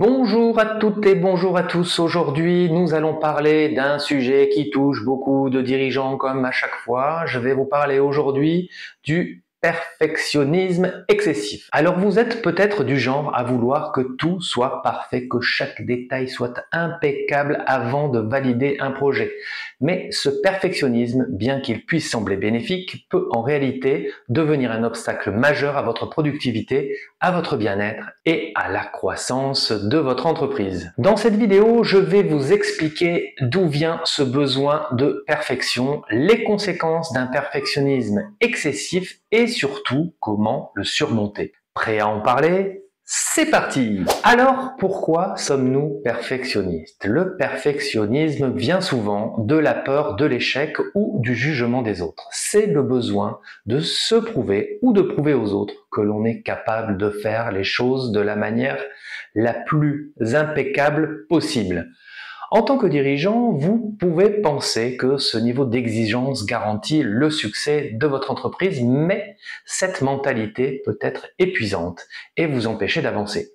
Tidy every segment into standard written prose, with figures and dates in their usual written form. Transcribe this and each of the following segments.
Bonjour à toutes et bonjour à tous. Aujourd'hui, nous allons parler d'un sujet qui touche beaucoup de dirigeants comme à chaque fois. Je vais vous parler aujourd'hui du perfectionnisme excessif. Alors vous êtes peut-être du genre à vouloir que tout soit parfait, que chaque détail soit impeccable avant de valider un projet. Mais ce perfectionnisme, bien qu'il puisse sembler bénéfique, peut en réalité devenir un obstacle majeur à votre productivité, à votre bien-être et à la croissance de votre entreprise. Dans cette vidéo, je vais vous expliquer d'où vient ce besoin de perfection, les conséquences d'un perfectionnisme excessif et surtout comment le surmonter. Prêt à en parler ? C'est parti! Alors, pourquoi sommes-nous perfectionnistes? Le perfectionnisme vient souvent de la peur de l'échec ou du jugement des autres. C'est le besoin de se prouver ou de prouver aux autres que l'on est capable de faire les choses de la manière la plus impeccable possible. En tant que dirigeant, vous pouvez penser que ce niveau d'exigence garantit le succès de votre entreprise, mais cette mentalité peut être épuisante et vous empêcher d'avancer.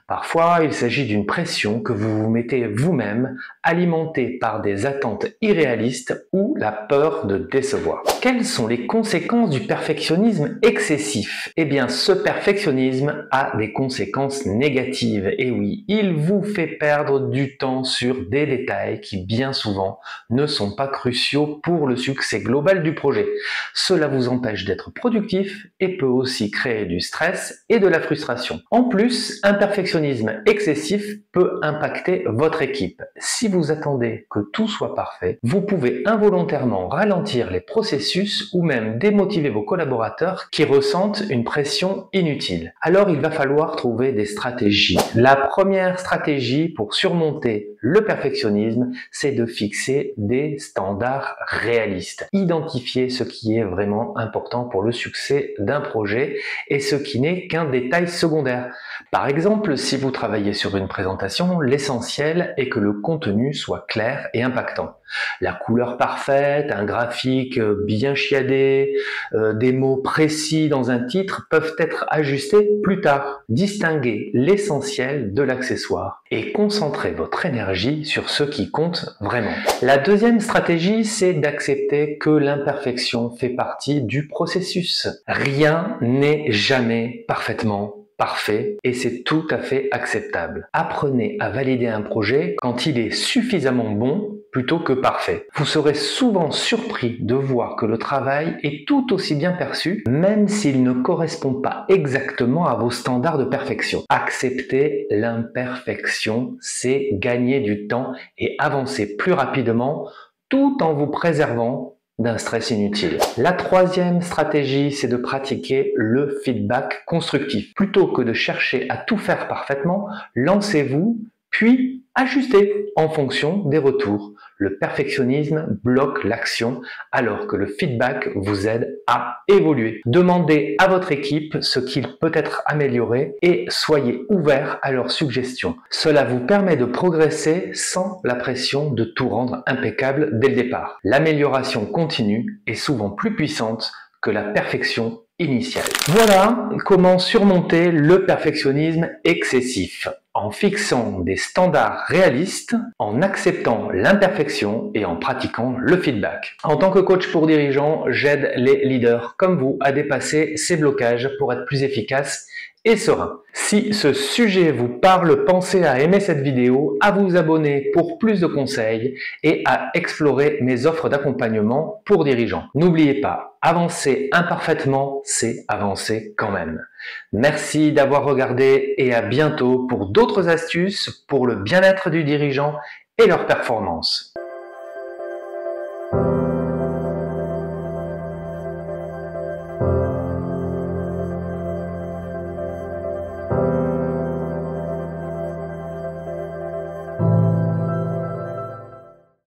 Parfois, il s'agit d'une pression que vous vous mettez vous-même, alimentée par des attentes irréalistes ou la peur de décevoir. Quelles sont les conséquences du perfectionnisme excessif? Eh bien, ce perfectionnisme a des conséquences négatives. Et oui, il vous fait perdre du temps sur des détails qui, bien souvent, ne sont pas cruciaux pour le succès global du projet. Cela vous empêche d'être productif et peut aussi créer du stress et de la frustration. En plus, un perfectionnisme excessif peut impacter votre équipe. Si vous attendez que tout soit parfait, vous pouvez involontairement ralentir les processus ou même démotiver vos collaborateurs qui ressentent une pression inutile. Alors il va falloir trouver des stratégies. La première stratégie pour surmonter le perfectionnisme, c'est de fixer des standards réalistes. Identifier ce qui est vraiment important pour le succès d'un projet et ce qui n'est qu'un détail secondaire. Par exemple, si vous travaillez sur une présentation, l'essentiel est que le contenu soit clair et impactant. La couleur parfaite, un graphique bien chiadé, des mots précis dans un titre peuvent être ajustés plus tard. Distinguez l'essentiel de l'accessoire et concentrez votre énergie sur ce qui compte vraiment. La deuxième stratégie, c'est d'accepter que l'imperfection fait partie du processus. Rien n'est jamais parfaitement parfait et c'est tout à fait acceptable. Apprenez à valider un projet quand il est suffisamment bon plutôt que parfait. Vous serez souvent surpris de voir que le travail est tout aussi bien perçu, même s'il ne correspond pas exactement à vos standards de perfection. Accepter l'imperfection, c'est gagner du temps et avancer plus rapidement tout en vous préservant d'un stress inutile. La troisième stratégie, c'est de pratiquer le feedback constructif. Plutôt que de chercher à tout faire parfaitement, lancez-vous, puis ajustez en fonction des retours. Le perfectionnisme bloque l'action alors que le feedback vous aide à évoluer. Demandez à votre équipe ce qu'il peut être amélioré et soyez ouvert à leurs suggestions. Cela vous permet de progresser sans la pression de tout rendre impeccable dès le départ. L'amélioration continue est souvent plus puissante que la perfection initiale. Voilà comment surmonter le perfectionnisme excessif. En fixant des standards réalistes, en acceptant l'imperfection et en pratiquant le feedback. En tant que coach pour dirigeants, j'aide les leaders comme vous à dépasser ces blocages pour être plus efficaces et serein. Si ce sujet vous parle, pensez à aimer cette vidéo, à vous abonner pour plus de conseils et à explorer mes offres d'accompagnement pour dirigeants. N'oubliez pas, avancer imparfaitement, c'est avancer quand même. Merci d'avoir regardé et à bientôt pour d'autres astuces pour le bien-être du dirigeant et leur performance.